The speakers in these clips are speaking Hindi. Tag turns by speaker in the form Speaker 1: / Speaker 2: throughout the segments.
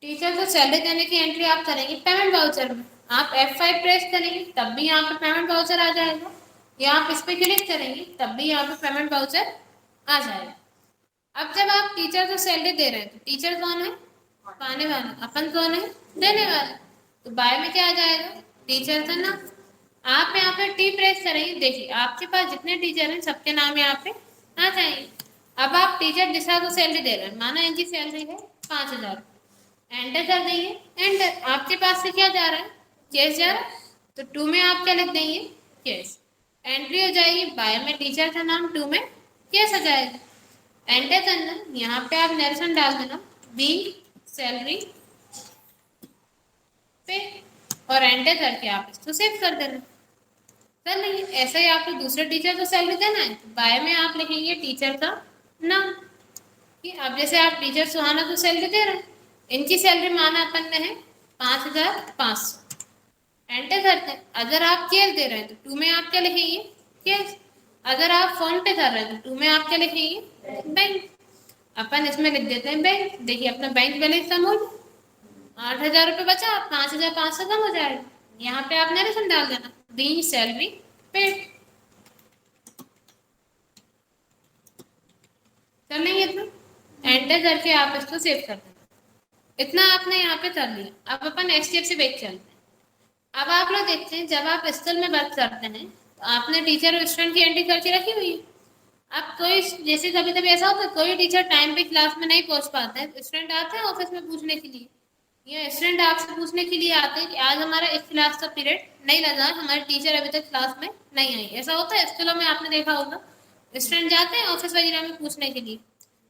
Speaker 1: टीचर को सैलरी देने की एंट्री आप करेंगे पेमेंट वाउचर में। आप F5 प्रेस करेंगे तब भी यहाँ पे पेमेंट वाउचर आ जाएगा, या आप इस पर क्लिक करेंगे तब भी यहाँ पे पेमेंट वाउचर आ जाएगा। अब जब आप टीचर को सैलरी दे रहे हैं तो टीचर कौन है? पाने वाला। अपन कौन है? देने वाला। तो बाय में क्या आ जाएगा? टीचर का नाम। आप यहाँ पे टी प्रेस करेंगे, देखिए आपके पास जितने टीचर हैं सबके नाम यहाँ पे आ जाएंगे। अब आप टीचर दिशा को सैलरी दे रहे हैं, माना इनकी सैलरी है 5,000, एंटर कर देंगे। एंटर। आपके पास से क्या जा रहा है? कैश जा रहा है, तो टू में आप क्या लिख देंगे? कैश। एंट्री हो जाएगी, बाय में टीचर का नाम, टू में कैश आ जाएगा। एंटर करना, यहाँ पे आप नरेशन डाल देना, बी सैलरी पे, और एंटर करके आप इसको सेव कर देना। कर लेंगे। ऐसा ही आपको दूसरे टीचर को सैलरी देना है तो बाय में आप लिखेंगे टीचर का नाम। कि अब जैसे आप टीचर सुहाना को सैलरी दे रहे हैं, इनकी सैलरी माना अपन ने है 5,500, एंटर करते हैं। अगर आप कैश दे रहे हैं तो टू में आप क्या लिखेंगे? कैश। अगर आप फोन पे कर रहे हैं तो टू में आप क्या लिखेंगे? बैंक। अपन इसमें लिख देते हैं बैंक। देखिए अपना बैंक बैलेंस कम हो गया, 8,000 रुपये बचा, 5,500 कम हो जाएगा। यहाँ पे आप नरेशन डाल देना, बीइंग सैलरी पेड। कर लेंगे इतना। एंटर करके आप इसको सेव कर देना। इतना आपने यहाँ पे कर लिया। अब अपन नेक्स्ट स्टेप से बैक चलते हैं। अब आप लोग देखते हैं जब आप स्कूल में वर्क करते हैं तो आपने टीचर और स्टूडेंट की एंट्री करके रखी हुई है। अब कोई जैसे कभी कभी ऐसा होता है कोई टीचर टाइम पे क्लास में नहीं पहुंच पाते हैं, स्टूडेंट आते हैं ऑफिस में पूछने के लिए, या स्टूडेंट आपसे पूछने के लिए आते हैं कि आज हमारा इस क्लास का पीरियड नहीं लगा, हमारे टीचर अभी तक क्लास में नहीं आई। ऐसा होता है स्कूलों में, आपने देखा होगा। स्टूडेंट जाते हैं ऑफिस वगैरह में पूछने के लिए,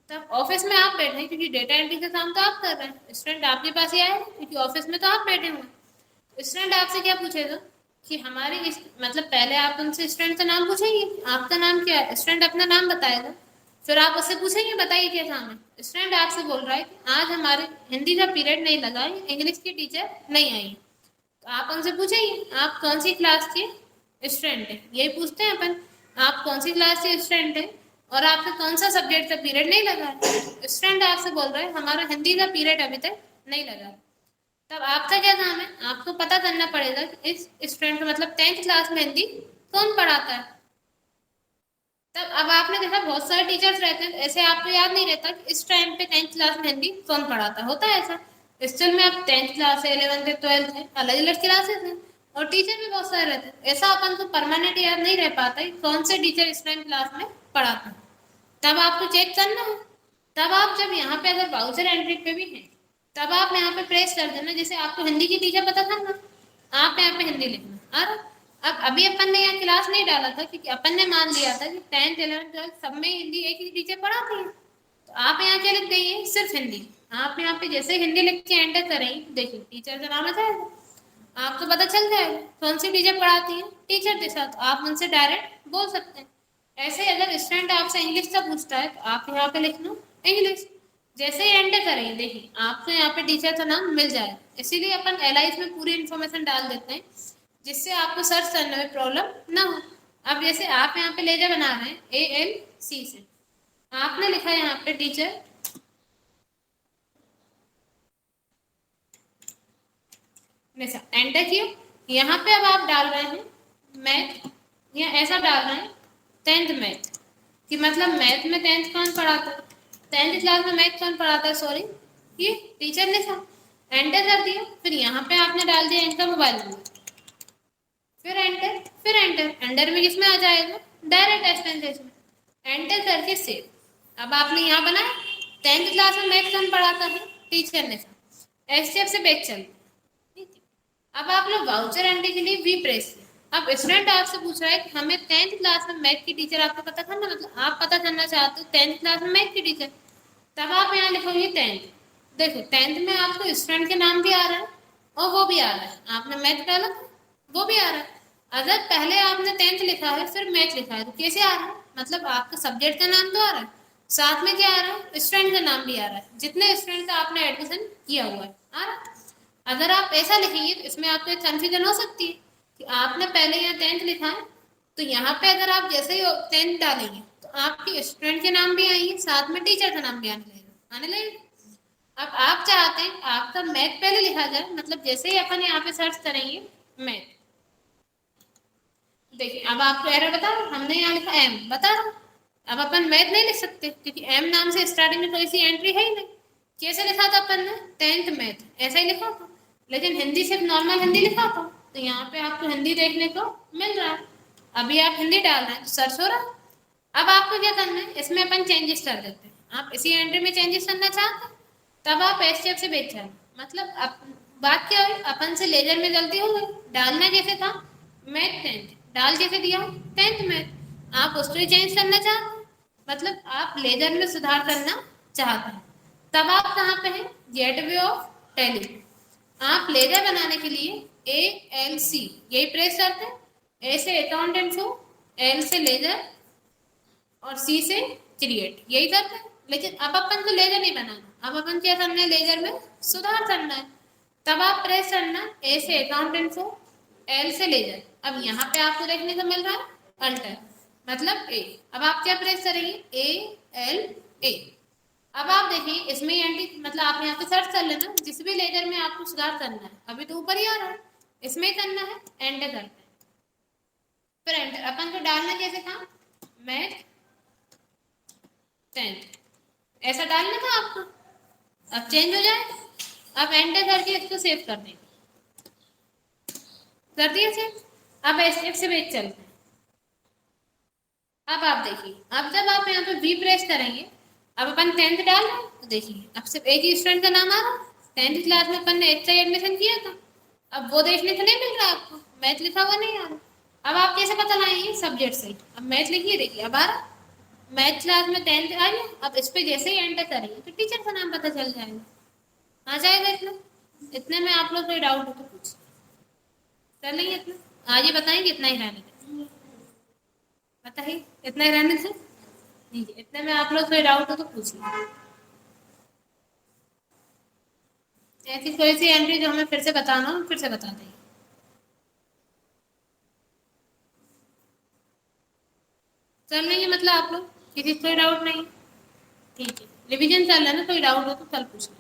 Speaker 1: तब ऑफिस में आप बैठे हैं क्योंकि डेटा एंट्री का काम तो आप कर रहे हैं, स्टूडेंट आपके पास ही आए क्योंकि ऑफिस में तो आप बैठे हुए। स्टूडेंट आपसे क्या पूछेगा कि हमारे इस मतलब पहले आप उनसे स्टूडेंट का नाम पूछेंगे, आपका नाम क्या है, स्टूडेंट अपना नाम बताएगा। फिर आप उससे पूछेंगे बताइए क्या काम है। स्टूडेंट आपसे बोल रहा है कि आज हमारे हिंदी का पीरियड नहीं लगा, इंग्लिश की टीचर नहीं आई। तो आप उनसे पूछेंगे आप कौन सी क्लास के स्टूडेंट है, यही पूछते हैं अपन, आप कौन सी क्लास के स्टूडेंट है और आपका कौन सा सब्जेक्ट का पीरियड नहीं लगा है। स्टूडेंट आपसे बोल रहा है हमारा हिंदी का पीरियड अभी तक नहीं लगा। तब आपका क्या काम है? आपको पता करना पड़ेगा कि इस स्टूडेंट का मतलब 10th क्लास में हिंदी कौन पढ़ाता है। तब अब आपने देखा बहुत सारे टीचर्स रहते हैं, ऐसे आपको याद नहीं रहता कि इस टाइम पे 10th क्लास में हिंदी कौन पढ़ाता होता है। ऐसा स्कूल में आप 10th क्लास है, 11th है, 12th है, अलग अलग क्लासेस हैं और टीचर भी बहुत सारे रहते हैं। ऐसा अपन को परमानेंट याद नहीं रह पाता है कौन से टीचर इस टाइम क्लास में पढ़ाता है। तब आपको चेक करना है। तब आप जब यहाँ पे अगर वाउचर एंट्री पे भी हैं तब आप यहाँ पे प्रेस कर देना, जैसे आपको हिंदी की टीचर पता था ना, आप यहाँ पे हिंदी लिखना। और अब अभी अपन ने यहाँ क्लास नहीं डाला था क्योंकि अपन ने मान लिया था कि 10th 11th 12th सब में हिंदी एक ही टीचर पढ़ाती है। तो आप यहाँ क्या लिख देंगे? सिर्फ हिंदी। आप यहाँ पे जैसे हिंदी लिख के एंटर करेंगे, देखिए टीचर का नाम आ जाएगा, आपको पता चल जाएगा कौन सी टीचर पढ़ाती है, टीचर के साथ आप उनसे डायरेक्ट बोल सकते हैं। ऐसे ही अगर स्टूडेंट आपसे इंग्लिश का पूछता है तो आप यहाँ पे लिख लो इंग्लिश। जैसे ही एंटर करेंगे देखिए आपको यहाँ पे टीचर का नाम मिल जाएगा। इसीलिए अपन एलाइस में पूरी इन्फॉर्मेशन डाल देते हैं जिससे आपको सर्च करने में प्रॉब्लम ना हो। अब जैसे आप यहाँ पे लेजर बना रहे हैं ALC से, आपने लिखा है यहाँ पे टीचर, एंटर किया। यहाँ पे अब आप डाल रहे हैं मैथ, या ऐसा डाल रहे हैं 10th मैथ, कि मतलब मैथ में 10th कौन पढ़ाता है, 10th क्लास में मैथ कौन पढ़ाता है, सॉरी ये टीचर ने था। एंटर कर दिया। फिर यहाँ पे आपने डाल दिया इनका मोबाइल नंबर, फिर एंटर, फिर एंटर। एंटर में किसमें आ जाएगा? डायरेक्ट एस्टेंसेस में। एंटर करके सेव। अब आपने यहाँ बनाया 10th क्लास में मैथ कौन पढ़ाता है, टीचर ने था। एस्टेप से बैक चल। अब आप लोग वाउचर एंट्री के लिए वी प्रेस किया। अब स्टूडेंट आपसे पूछ रहा है कि हमें 10th क्लास में मैथ की टीचर आपको पता करना, मतलब आप पता करना चाहते हो 10th क्लास में मैथ की टीचर। तब आप यहाँ लिखोगे 10th। देखो 10th में आपको स्टूडेंट के नाम भी आ रहा है और वो भी आ रहा है, आपने मैथ डाला था वो भी आ रहा है। अगर पहले आपने 10th लिखा है फिर मैथ लिखा है तो कैसे आ रहा है? मतलब आपका सब्जेक्ट का नाम तो आ रहा है, साथ में क्या आ रहा है? स्टूडेंट का नाम भी आ रहा है, जितने स्टूडेंट का आपने एडमिशन किया हुआ है आ रहा है। अगर आप ऐसा लिखेंगे तो इसमें आपको एक कन्फ्यूजन हो सकती है कि आपने पहले यहाँ 10th लिखा है तो यहाँ पे अगर आप जैसे ही 10th डालेंगे तो आपके स्टूडेंट के नाम भी आएंगे, साथ में टीचर का नाम भी आने लगेगा। अब आप चाहते हैं आपका मैथ पहले लिखा जाए, मतलब जैसे ही अपन यहाँ पे सर्च करेंगे मैथ, देखिए अब आपको एरर बता रहा हूँ, हमने यहाँ लिखा एम, बता रहा हूँ। अब अपन मैथ नहीं लिख सकते क्योंकि एम नाम से स्टार्टिंग में कोई सी एंट्री है ही नहीं। कैसे लिखा था अपन ने, 10th मैथ ऐसा ही लिखा था, लेकिन हिंदी सिर्फ नॉर्मल हिंदी लिखा था, तो यहाँ पे आपको हिंदी देखने को मिल रहा है। अभी आप हिंदी डाल रहे हैं तो सर्च हो रहा है। अब आपको क्या करना है, इसमें अपन चेंजेस कर देते हैं। आप इसी एंट्री में चेंजेस करना चाहते हैं, तब आप एस्केप से बेच जाए, मतलब अब बात क्या हुई, अपन से लेजर में गलती हो गई। डालना जैसे था मैथ 10th, डाल जैसे दिया 10th मैथ, आप उसको ही चेंज करना चाहते हैं, मतलब आप लेजर में सुधार करना चाहते हैं। तब आप कहाँ पे हैं, गेटवे ऑफ टैली। आप लेजर बनाने के लिए ALC यही प्रेस करते हैं। ए से अकाउंट इन्फो, एल से लेजर और सी से क्रिएट, यही करते हैं। लेकिन अब अपन को लेजर नहीं बनाना, अब अपन क्या करना है, लेजर में सुधार करना है। तब आप प्रेस करना ए से अकाउंट इन्फो, एल से लेजर। अब यहाँ पे आपको देखने को मिल रहा है अल्टर, मतलब ए। अब आप क्या प्रेस करेंगे, ALA। अब आप देखिए इसमें एंटी, मतलब आप यहाँ पे सर्च कर लेना जिस भी लेजर में आपको सुधार करना है, अभी तो ऊपर ही आ रहा है, इसमें ही करना है, एंटर करना है। फिर एंटर, अपन को डालना कैसे था, मैथ 10th ऐसा डालना था आपको। अब चेंज हो जाए, अब एंटर करके इसको सेव कर देंगे, कर दिया सेव। अब एस्केप से पेज चलते हैं। अब आप देखिए, अब जब आप यहाँ पे वी प्रेस करेंगे, अब अपन 10th डाल रहे हैं, तो देखिए अब सिर्फ एक ही स्टूडेंट का नाम आ रहा है। 10th क्लास में अपन ने HI एडमिशन किया था, अब वो देखने को नहीं मिल रहा आपको, मैथ लिखा हुआ नहीं आ रहा। अब आप कैसे पता लगाएंगे, सब्जेक्ट से। अब मैथ लिखिए, देखिए अब आ रहा मैथ क्लास में 10th आई है। अब इस पे जैसे ही एंटर करेंगे तो टीचर का नाम पता चल जाएगा, आ जाएगा इतना। इतने में आप लोग कोई डाउट हो तो पूछ कर लेंगे। इतना आज ही बताएंगे, इतना ही रहने दें, बताइए इतना ही रहने से। जी जी, इतने में आप लोग कोई डाउट हो तो पूछिए। ऐसी कोई सी एंट्री जो हमें फिर से बताना हो फिर से बता देंगे, कर लेंगे। मतलब आप लोग किसी कोई डाउट नहीं, ठीक है। रिवीजन कर लेना, कोई डाउट हो तो कल पूछना।